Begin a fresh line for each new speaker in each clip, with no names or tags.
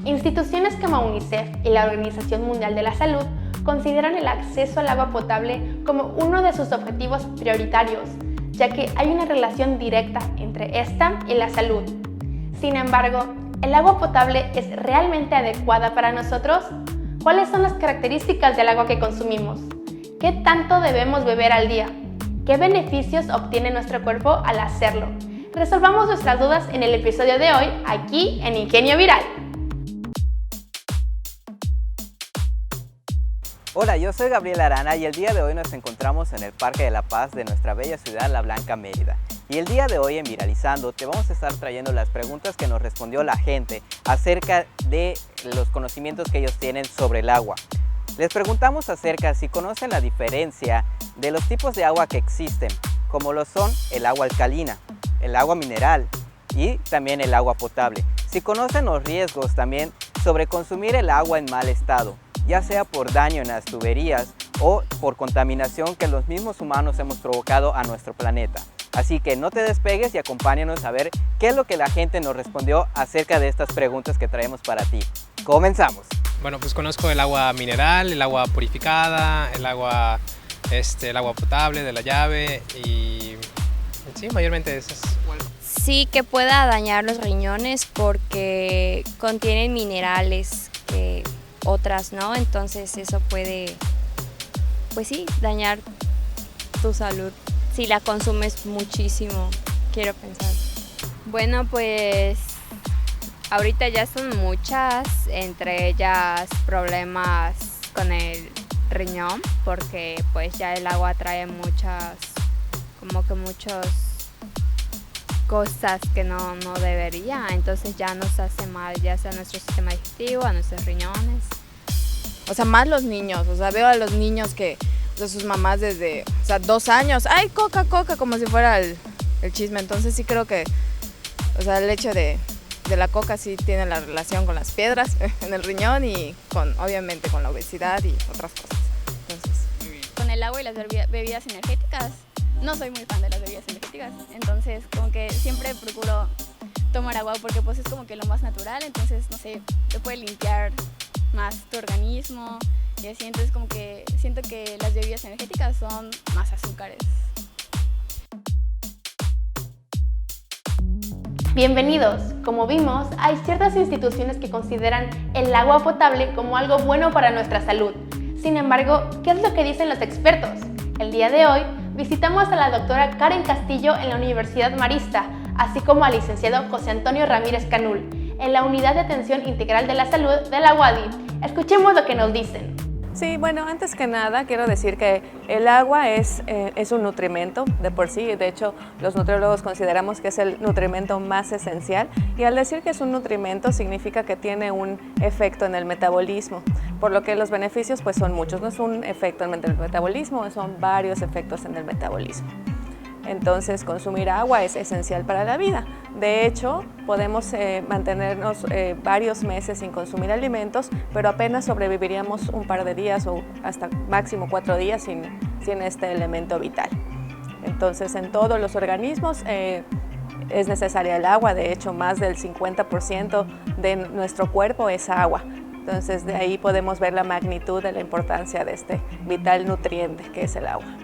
Instituciones como UNICEF y la Organización Mundial de la Salud consideran el acceso al agua potable como uno de sus objetivos prioritarios, ya que hay una relación directa entre esta y la salud. Sin embargo, ¿el agua potable es realmente adecuada para nosotros? ¿Cuáles son las características del agua que consumimos? ¿Qué tanto debemos beber al día? ¿Qué beneficios obtiene nuestro cuerpo al hacerlo? Resolvamos nuestras dudas en el episodio de hoy, aquí en Ingenio Viral.
Hola, yo soy Gabriel Arana y el día de hoy nos encontramos en el Parque de la Paz de nuestra bella ciudad, La Blanca, Mérida. Y el día de hoy en Viralizando te vamos a estar trayendo las preguntas que nos respondió la gente acerca de los conocimientos que ellos tienen sobre el agua. Les preguntamos acerca si conocen la diferencia de los tipos de agua que existen, como lo son el agua alcalina, el agua mineral y también el agua potable. Si conocen los riesgos también sobre consumir el agua en mal estado, ya sea por daño en las tuberías o por contaminación que los mismos humanos hemos provocado a nuestro planeta. Así que no te despegues y acompáñanos a ver qué es lo que la gente nos respondió acerca de estas preguntas que traemos para ti. ¡Comenzamos!
Bueno, pues conozco el agua mineral, el agua purificada, el agua potable de la llave y sí, mayormente esas.
Sí, que pueda dañar los riñones porque contienen minerales que otras no, entonces eso puede, pues sí, dañar tu salud si la consumes muchísimo, quiero pensar.
Bueno, pues ahorita ya son muchas, entre ellas problemas con el riñón, porque pues ya el agua trae muchas cosas que no debería, entonces ya nos hace mal, ya sea a nuestro sistema digestivo, a nuestros riñones.
O sea, más los niños, o sea, veo a los niños que de sus mamás desde, 2 años, ¡ay, coca! Como si fuera el chisme, entonces sí creo que, o sea, el hecho de la coca sí tiene la relación con las piedras en el riñón y obviamente con la obesidad y otras cosas. Entonces,
con el agua y las bebidas energéticas, no soy muy fan de las bebidas energéticas, entonces como que siempre procuro tomar agua porque pues es como que lo más natural, entonces no sé, te puede limpiar más tu organismo y así, entonces como que siento que las bebidas energéticas son más azúcares.
Bienvenidos. Como vimos, hay ciertas instituciones que consideran el agua potable como algo bueno para nuestra salud. Sin embargo, ¿qué es lo que dicen los expertos? El día de hoy visitamos a la doctora Karen Castillo en la Universidad Marista, así como al licenciado José Antonio Ramírez Canul, en la Unidad de Atención Integral de la Salud de la UADY. Escuchemos lo que nos dicen.
Sí, bueno, antes que nada quiero decir que el agua es un nutrimento de por sí. De hecho, los nutriólogos consideramos que es el nutrimento más esencial, y al decir que es un nutrimento significa que tiene un efecto en el metabolismo, por lo que los beneficios pues son muchos. No es un efecto en el metabolismo, son varios efectos en el metabolismo. Entonces, consumir agua es esencial para la vida. De hecho, podemos mantenernos varios meses sin consumir alimentos, pero apenas sobreviviríamos un par de días o hasta máximo 4 días sin este elemento vital. Entonces, en todos los organismos es necesaria el agua. De hecho, más del 50% de nuestro cuerpo es agua. Entonces, de ahí podemos ver la magnitud de la importancia de este vital nutriente que es el agua.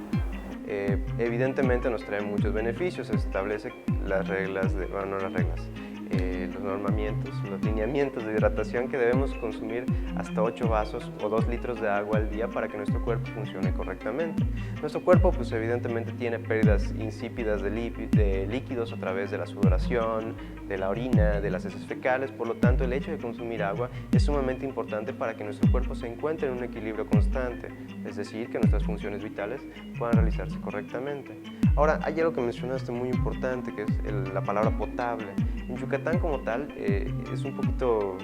Evidentemente nos trae muchos beneficios. Se establece las reglas, los normamientos, los lineamientos de hidratación, que debemos consumir hasta 8 vasos o 2 litros de agua al día para que nuestro cuerpo funcione correctamente. Nuestro cuerpo pues evidentemente tiene pérdidas insípidas de líquidos a través de la sudoración, de la orina, de las heces fecales. Por lo tanto, el hecho de consumir agua es sumamente importante para que nuestro cuerpo se encuentre en un equilibrio constante, es decir, que nuestras funciones vitales puedan realizarse correctamente. Ahora, hay algo que mencionaste muy importante, que es la palabra potable. En Yucatán como tal es un poquito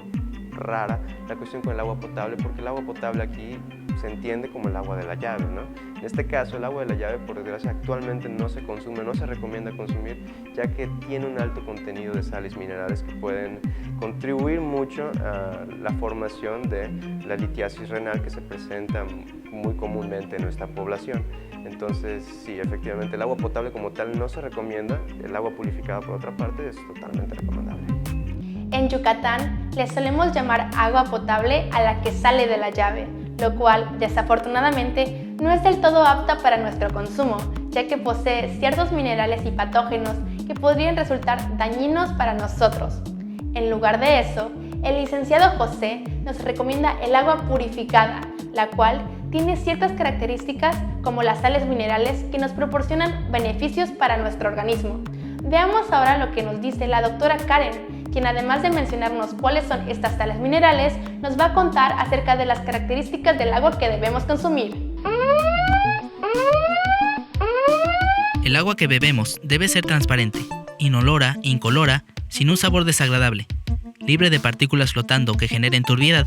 rara la cuestión con el agua potable, porque el agua potable aquí se entiende como el agua de la llave, ¿no? En este caso, el agua de la llave, por desgracia, actualmente no se consume, no se recomienda consumir, ya que tiene un alto contenido de sales minerales que pueden contribuir mucho a la formación de la litiasis renal que se presenta muy comúnmente en nuestra población. Entonces, sí, efectivamente, el agua potable como tal no se recomienda, el agua purificada, por otra parte, es totalmente recomendable.
En Yucatán le solemos llamar agua potable a la que sale de la llave, lo cual, desafortunadamente, no es del todo apta para nuestro consumo, ya que posee ciertos minerales y patógenos que podrían resultar dañinos para nosotros. En lugar de eso, el licenciado José nos recomienda el agua purificada, la cual tiene ciertas características como las sales minerales que nos proporcionan beneficios para nuestro organismo. Veamos ahora lo que nos dice la doctora Karen, quien además de mencionarnos cuáles son estas sales minerales, nos va a contar acerca de las características del agua que debemos consumir.
El agua que bebemos debe ser transparente, inolora, incolora, sin un sabor desagradable, libre de partículas flotando que generen turbiedad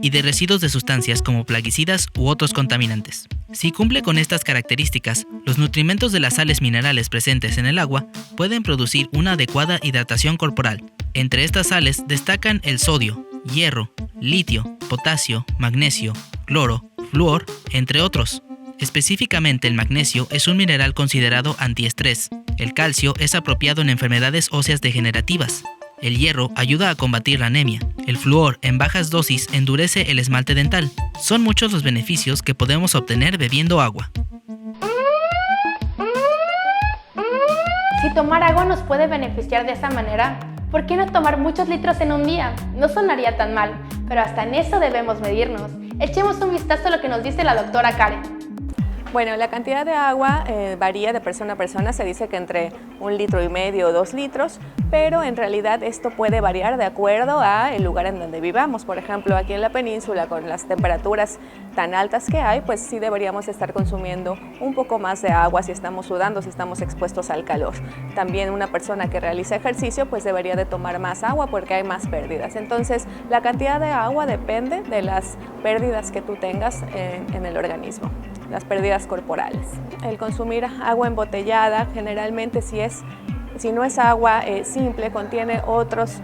y de residuos de sustancias como plaguicidas u otros contaminantes. Si cumple con estas características, los nutrimentos de las sales minerales presentes en el agua pueden producir una adecuada hidratación corporal. Entre estas sales destacan el sodio, hierro, litio, potasio, magnesio, cloro, flúor, entre otros. Específicamente el magnesio es un mineral considerado antiestrés. El calcio es apropiado en enfermedades óseas degenerativas. El hierro ayuda a combatir la anemia. El flúor en bajas dosis endurece el esmalte dental. Son muchos los beneficios que podemos obtener bebiendo agua.
Si tomar agua nos puede beneficiar de esa manera, ¿por qué no tomar muchos litros en un día? No sonaría tan mal, pero hasta en eso debemos medirnos. Echemos un vistazo a lo que nos dice la doctora Karen.
Bueno, la cantidad de agua varía de persona a persona, se dice que entre 1,5 litros o 2 litros, pero en realidad esto puede variar de acuerdo al lugar en donde vivamos. Por ejemplo, aquí en la península, con las temperaturas tan altas que hay, pues sí deberíamos estar consumiendo un poco más de agua si estamos sudando, si estamos expuestos al calor. También una persona que realiza ejercicio, pues debería de tomar más agua porque hay más pérdidas. Entonces, la cantidad de agua depende de las pérdidas que tú tengas en el organismo, las pérdidas corporales. El consumir agua embotellada, generalmente si no es agua simple, contiene otras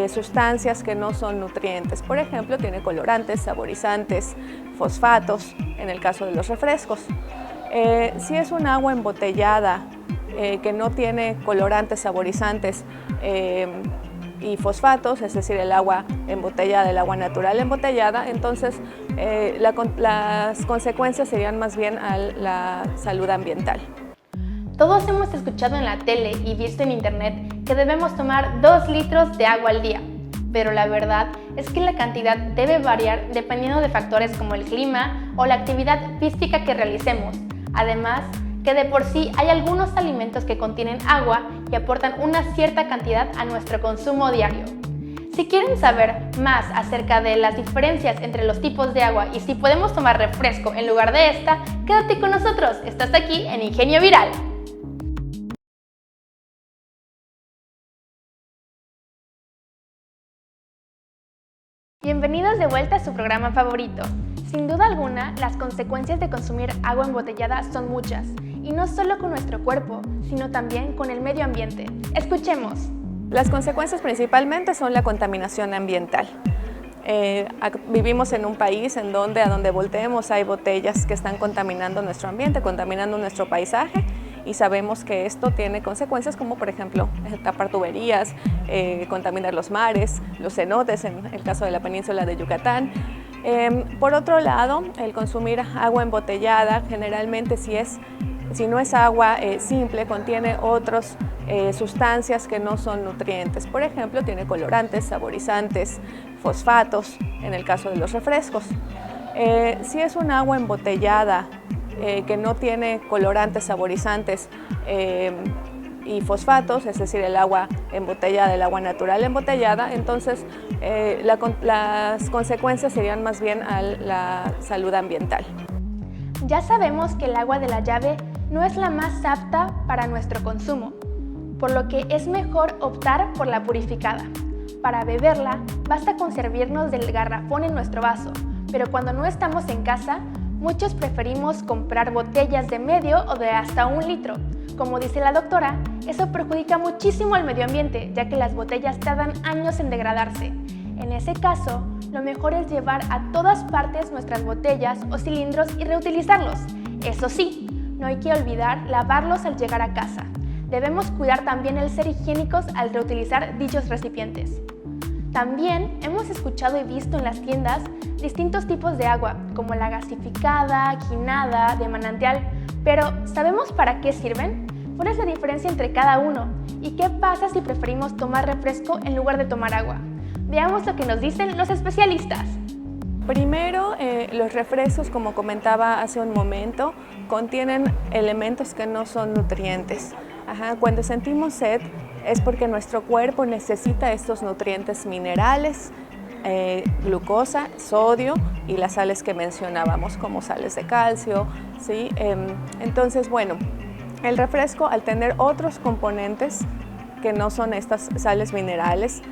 sustancias que no son nutrientes. Por ejemplo, tiene colorantes, saborizantes, fosfatos, en el caso de los refrescos. Si es un agua embotellada que no tiene colorantes, saborizantes y fosfatos, es decir, el agua embotellada, el agua natural embotellada, entonces las consecuencias serían más bien a la salud ambiental.
Todos hemos escuchado en la tele y visto en internet que debemos tomar 2 litros de agua al día, pero la verdad es que la cantidad debe variar dependiendo de factores como el clima o la actividad física que realicemos. Además, que de por sí hay algunos alimentos que contienen agua y aportan una cierta cantidad a nuestro consumo diario. Si quieren saber más acerca de las diferencias entre los tipos de agua y si podemos tomar refresco en lugar de esta, quédate con nosotros, estás aquí en Ingenio Viral. Bienvenidos de vuelta a su programa favorito. Sin duda alguna, las consecuencias de consumir agua embotellada son muchas, y no solo con nuestro cuerpo, sino también con el medio ambiente. Escuchemos.
Las consecuencias principalmente son la contaminación ambiental. Vivimos en un país en donde a donde volteemos hay botellas que están contaminando nuestro ambiente, contaminando nuestro paisaje, y sabemos que esto tiene consecuencias como, por ejemplo, tapar tuberías, contaminar los mares, los cenotes, en el caso de la península de Yucatán. Por otro lado, el consumir agua embotellada, generalmente si no es agua simple, contiene otras sustancias que no son nutrientes. Por ejemplo, tiene colorantes, saborizantes, fosfatos, en el caso de los refrescos. Si es un agua embotellada que no tiene colorantes, saborizantes y fosfatos, es decir, el agua embotellada, el agua natural embotellada, entonces las consecuencias serían más bien a la salud ambiental.
Ya sabemos que el agua de la llave no es la más apta para nuestro consumo, por lo que es mejor optar por la purificada. Para beberla, basta con servirnos del garrafón en nuestro vaso, pero cuando no estamos en casa, muchos preferimos comprar botellas de medio o de hasta 1 litro. Como dice la doctora, eso perjudica muchísimo al medio ambiente, ya que las botellas tardan años en degradarse. En ese caso, lo mejor es llevar a todas partes nuestras botellas o cilindros y reutilizarlos. Eso sí, no hay que olvidar lavarlos al llegar a casa. Debemos cuidar también el ser higiénicos al reutilizar dichos recipientes. También hemos escuchado y visto en las tiendas distintos tipos de agua, como la gasificada, quinada, de manantial, pero ¿sabemos para qué sirven? ¿Cuál es la diferencia entre cada uno? ¿Y qué pasa si preferimos tomar refresco en lugar de tomar agua? Veamos lo que nos dicen los especialistas.
Primero, los refrescos, como comentaba hace un momento, contienen elementos que no son nutrientes. Cuando sentimos sed es porque nuestro cuerpo necesita estos nutrientes minerales, glucosa, sodio y las sales que mencionábamos como sales de calcio, ¿sí? Entonces, bueno, el refresco, al tener otros componentes que no son estas sales minerales,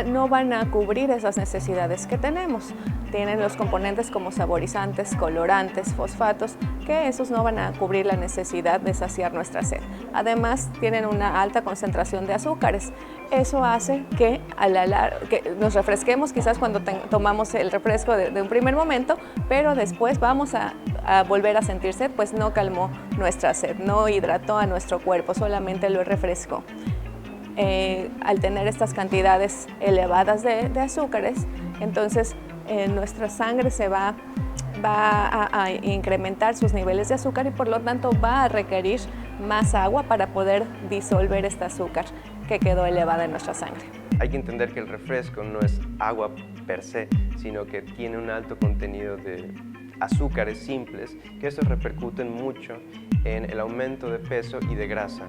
no van a cubrir esas necesidades que tenemos. Tienen los componentes como saborizantes, colorantes, fosfatos, que esos no van a cubrir la necesidad de saciar nuestra sed. Además, tienen una alta concentración de azúcares. Eso hace que, que nos refresquemos quizás cuando tomamos el refresco de un primer momento, pero después vamos a volver a sentir sed, pues no calmó nuestra sed, no hidrató a nuestro cuerpo, solamente lo refrescó. Al tener estas cantidades elevadas de azúcares, entonces nuestra sangre se va a incrementar sus niveles de azúcar y por lo tanto va a requerir más agua para poder disolver este azúcar que quedó elevada en nuestra sangre.
Hay que entender que el refresco no es agua per se, sino que tiene un alto contenido de azúcares simples, que estos repercuten mucho en el aumento de peso y de grasa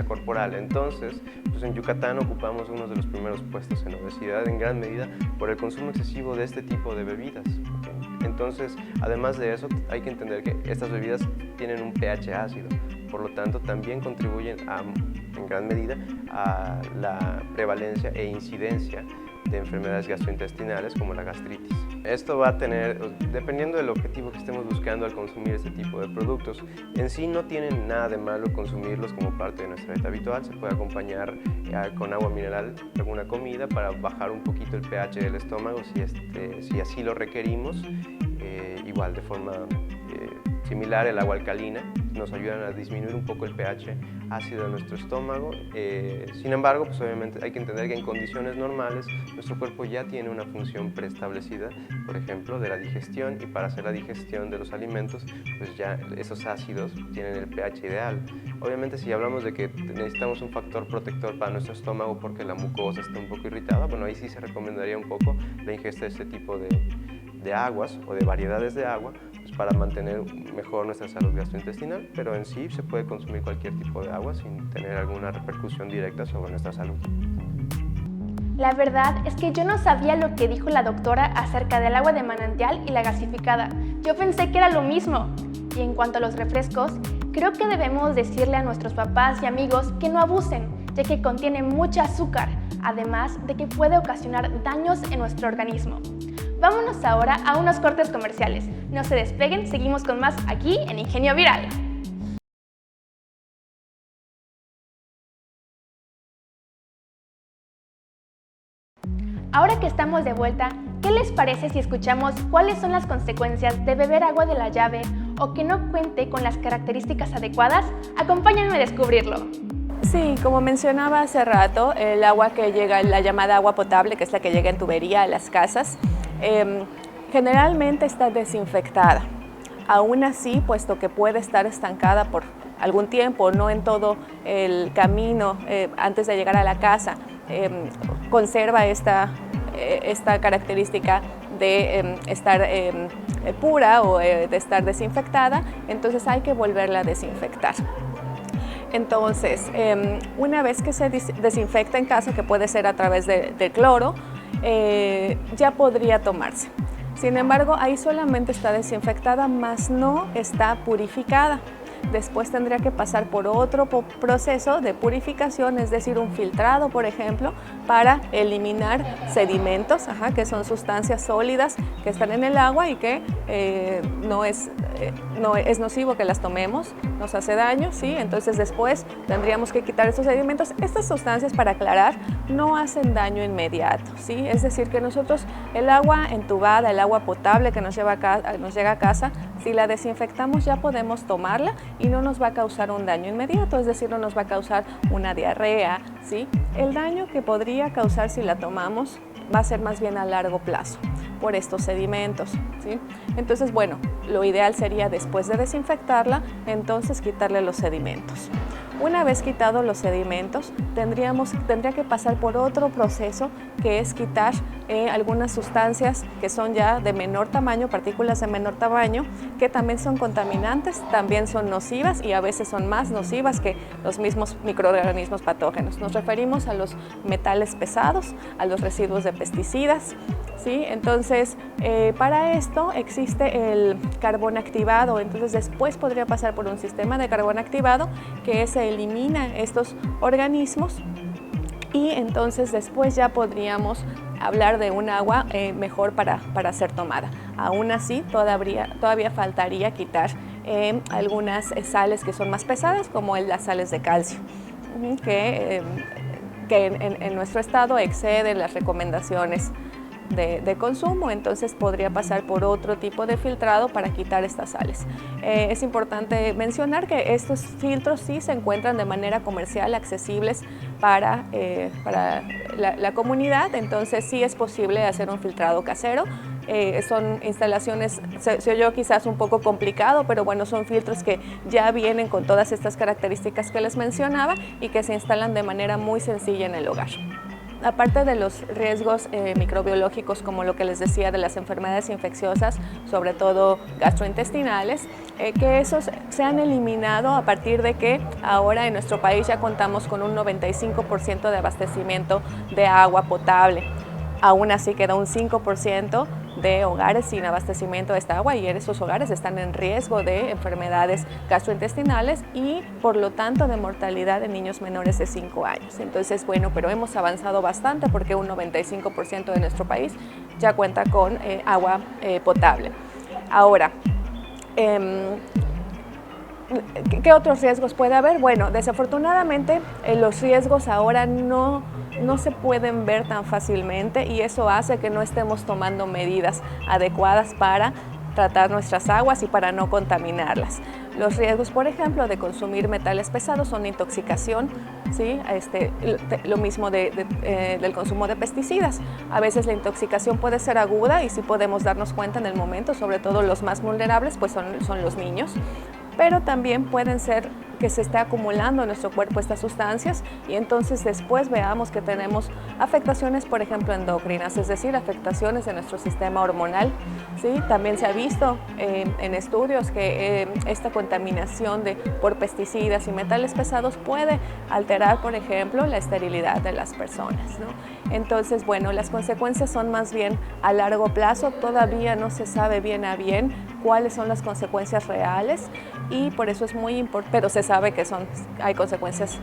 corporal. Entonces, pues en Yucatán ocupamos uno de los primeros puestos en obesidad en gran medida por el consumo excesivo de este tipo de bebidas. Entonces, además de eso, hay que entender que estas bebidas tienen un pH ácido, por lo tanto también contribuyen en gran medida a la prevalencia e incidencia de enfermedades gastrointestinales como la gastritis. Esto va a tener, dependiendo del objetivo que estemos buscando al consumir este tipo de productos, en sí no tienen nada de malo consumirlos como parte de nuestra dieta habitual. Se puede acompañar con agua mineral alguna comida para bajar un poquito el pH del estómago si así lo requerimos. Igual de forma similar, el agua alcalina nos ayudan a disminuir un poco el pH ácido de nuestro estómago. Sin embargo, pues obviamente hay que entender que en condiciones normales nuestro cuerpo ya tiene una función preestablecida, por ejemplo, de la digestión, y para hacer la digestión de los alimentos, pues ya esos ácidos tienen el pH ideal. Obviamente, si hablamos de que necesitamos un factor protector para nuestro estómago porque la mucosa está un poco irritada, bueno, ahí sí se recomendaría un poco la ingesta de este tipo de aguas o de variedades de agua, pues para mantener mejor nuestra salud gastrointestinal, pero en sí se puede consumir cualquier tipo de agua sin tener alguna repercusión directa sobre nuestra salud.
La verdad es que yo no sabía lo que dijo la doctora acerca del agua de manantial y la gasificada. Yo pensé que era lo mismo. Y en cuanto a los refrescos, creo que debemos decirle a nuestros papás y amigos que no abusen, ya que contiene mucho azúcar, además de que puede ocasionar daños en nuestro organismo. Vámonos ahora a unos cortes comerciales. No se despeguen, seguimos con más aquí en Ingenio Viral. Ahora que estamos de vuelta, ¿qué les parece si escuchamos cuáles son las consecuencias de beber agua de la llave o que no cuente con las características adecuadas? Acompáñenme a descubrirlo.
Sí, como mencionaba hace rato, el agua que llega, la llamada agua potable, que es la que llega en tubería a las casas, generalmente está desinfectada. Aún así, puesto que puede estar estancada por algún tiempo, no en todo el camino antes de llegar a la casa, conserva esta característica de estar pura o de estar desinfectada, entonces hay que volverla a desinfectar. Entonces, una vez que se desinfecta en casa, que puede ser a través de cloro, ya podría tomarse. Sin embargo, ahí solamente está desinfectada, más no está purificada. después tendría que pasar por otro proceso de purificación, es decir, un filtrado, por ejemplo, para eliminar sedimentos, que son sustancias sólidas que están en el agua y que no es nocivo que las tomemos, nos hace daño, ¿sí? Entonces después tendríamos que quitar estos sedimentos. Estas sustancias, para aclarar, no hacen daño inmediato, ¿sí? Es decir, que nosotros el agua entubada, el agua potable que nos llega a casa, si la desinfectamos ya podemos tomarla y no nos va a causar un daño inmediato, es decir, no nos va a causar una diarrea, ¿sí? El daño que podría causar si la tomamos va a ser más bien a largo plazo por estos sedimentos, ¿sí? Entonces, bueno, lo ideal sería después de desinfectarla, entonces quitarle los sedimentos. Una vez quitados los sedimentos, tendría que pasar por otro proceso que es quitar algunas sustancias que son ya de menor tamaño, partículas de menor tamaño, que también son contaminantes, también son nocivas y a veces son más nocivas que los mismos microorganismos patógenos. Nos referimos a los metales pesados, a los residuos de pesticidas, ¿sí? Entonces, para esto existe el carbón activado, entonces después podría pasar por un sistema de carbón activado que se elimina estos organismos y entonces después ya podríamos hablar de un agua mejor para ser tomada. Aún así, todavía faltaría quitar algunas sales que son más pesadas, como las sales de calcio, que en nuestro estado exceden las recomendaciones de consumo, entonces podría pasar por otro tipo de filtrado para quitar estas sales. Es importante mencionar que estos filtros sí se encuentran de manera comercial accesibles para la comunidad, entonces sí es posible hacer un filtrado casero. Son instalaciones, se oyó quizás un poco complicado, pero bueno, son filtros que ya vienen con todas estas características que les mencionaba y que se instalan de manera muy sencilla en el hogar. Aparte de los riesgos microbiológicos, como lo que les decía de las enfermedades infecciosas, sobre todo gastrointestinales, que esos se han eliminado a partir de que ahora en nuestro país ya contamos con un 95% de abastecimiento de agua potable. Aún así queda un 5% de hogares sin abastecimiento de esta agua y esos hogares están en riesgo de enfermedades gastrointestinales y por lo tanto de mortalidad de niños menores de 5 años. Entonces, bueno, pero hemos avanzado bastante porque un 95% de nuestro país ya cuenta con agua potable. Ahora, ¿qué otros riesgos puede haber? Bueno, desafortunadamente los riesgos ahora no se pueden ver tan fácilmente y eso hace que no estemos tomando medidas adecuadas para tratar nuestras aguas y para no contaminarlas. Los riesgos, por ejemplo, de consumir metales pesados son intoxicación, ¿sí? Lo mismo del consumo de pesticidas. A veces la intoxicación puede ser aguda y sí podemos darnos cuenta en el momento, sobre todo los más vulnerables, pues son los niños. Pero también pueden ser que se esté acumulando en nuestro cuerpo estas sustancias y entonces después veamos que tenemos afectaciones, por ejemplo, endocrinas, es decir, afectaciones de nuestro sistema hormonal, ¿sí? También se ha visto en estudios que esta contaminación por pesticidas y metales pesados puede alterar, por ejemplo, la esterilidad de las personas, ¿no? Entonces, bueno, las consecuencias son más bien a largo plazo, todavía no se sabe bien a bien cuáles son las consecuencias reales y por eso es muy importante, pero se sabe que hay consecuencias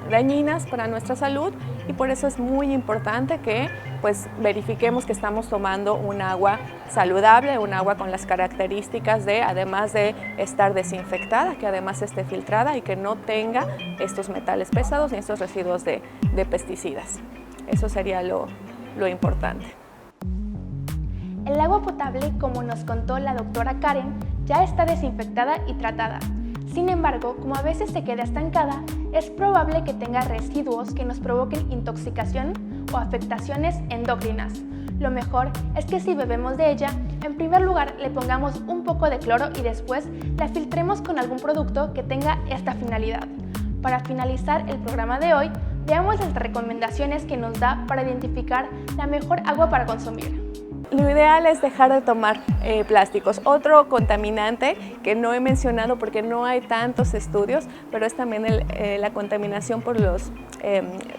dañinas para nuestra salud y por eso es muy importante que pues verifiquemos que estamos tomando un agua saludable, un agua con las características además de estar desinfectada, que además esté filtrada y que no tenga estos metales pesados ni estos residuos de pesticidas. Eso sería lo importante.
El agua potable, como nos contó la doctora Karen, ya está desinfectada y tratada. Sin embargo, como a veces se queda estancada, es probable que tenga residuos que nos provoquen intoxicación o afectaciones endocrinas. Lo mejor es que si bebemos de ella, en primer lugar le pongamos un poco de cloro y después la filtremos con algún producto que tenga esta finalidad. Para finalizar el programa de hoy, veamos las recomendaciones que nos da para identificar la mejor agua para consumir.
Lo ideal es dejar de tomar plásticos. Otro contaminante que no he mencionado porque no hay tantos estudios, pero es también la contaminación por los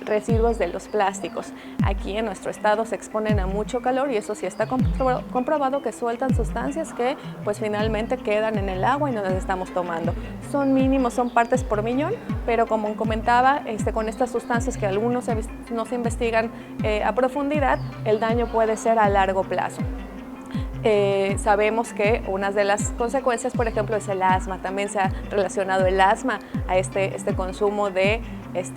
residuos de los plásticos. Aquí en nuestro estado se exponen a mucho calor y eso sí está comprobado que sueltan sustancias que pues finalmente quedan en el agua y no las estamos tomando. Son mínimos, son partes por millón, pero como comentaba, con estas sustancias que algunos no se investigan a profundidad, el daño puede ser a largo plazo. Sabemos que una de las consecuencias, por ejemplo, es el asma. También se ha relacionado el asma a este consumo de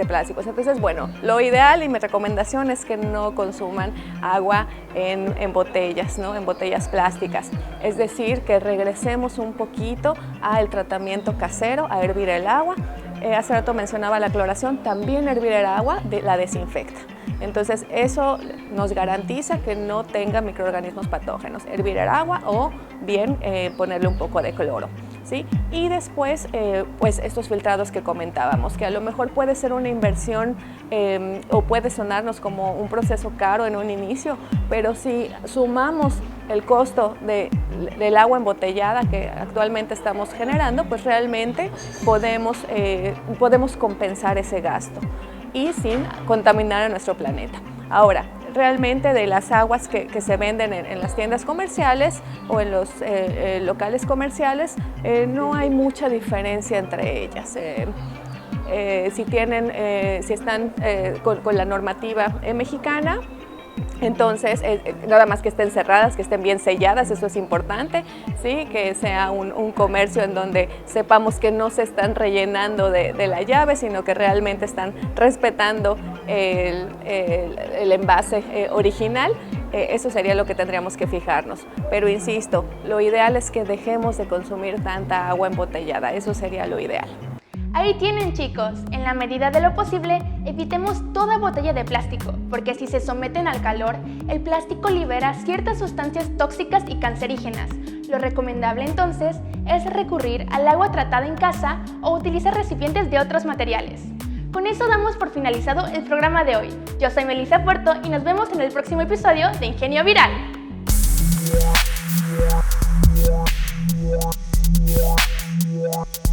plásticos. Entonces, bueno, lo ideal y mi recomendación es que no consuman agua en botellas, ¿no? En botellas plásticas. Es decir, que regresemos un poquito al tratamiento casero, a hervir el agua. Hace rato mencionaba la cloración, también hervir el agua la desinfecta. Entonces eso nos garantiza que no tenga microorganismos patógenos, hervir el agua o bien ponerle un poco de cloro, ¿sí? Y después pues estos filtrados que comentábamos, que a lo mejor puede ser una inversión o puede sonarnos como un proceso caro en un inicio, pero si sumamos el costo del agua embotellada que actualmente estamos generando, pues realmente podemos compensar ese gasto y sin contaminar a nuestro planeta. Ahora, realmente de las aguas que se venden en las tiendas comerciales o en los locales comerciales, no hay mucha diferencia entre ellas. Si están con la normativa mexicana, entonces nada más que estén cerradas, que estén bien selladas, eso es importante, ¿sí? Que sea un comercio en donde sepamos que no se están rellenando de la llave, sino que realmente están respetando el envase original. Eso sería lo que tendríamos que fijarnos, pero insisto, lo ideal es que dejemos de consumir tanta agua embotellada, eso sería lo ideal.
Ahí tienen, chicos, en la medida de lo posible, evitemos toda botella de plástico, porque si se someten al calor, el plástico libera ciertas sustancias tóxicas y cancerígenas. Lo recomendable entonces es recurrir al agua tratada en casa o utilizar recipientes de otros materiales. Con eso damos por finalizado el programa de hoy. Yo soy Melissa Puerto y nos vemos en el próximo episodio de Ingenio Viral.
Yeah.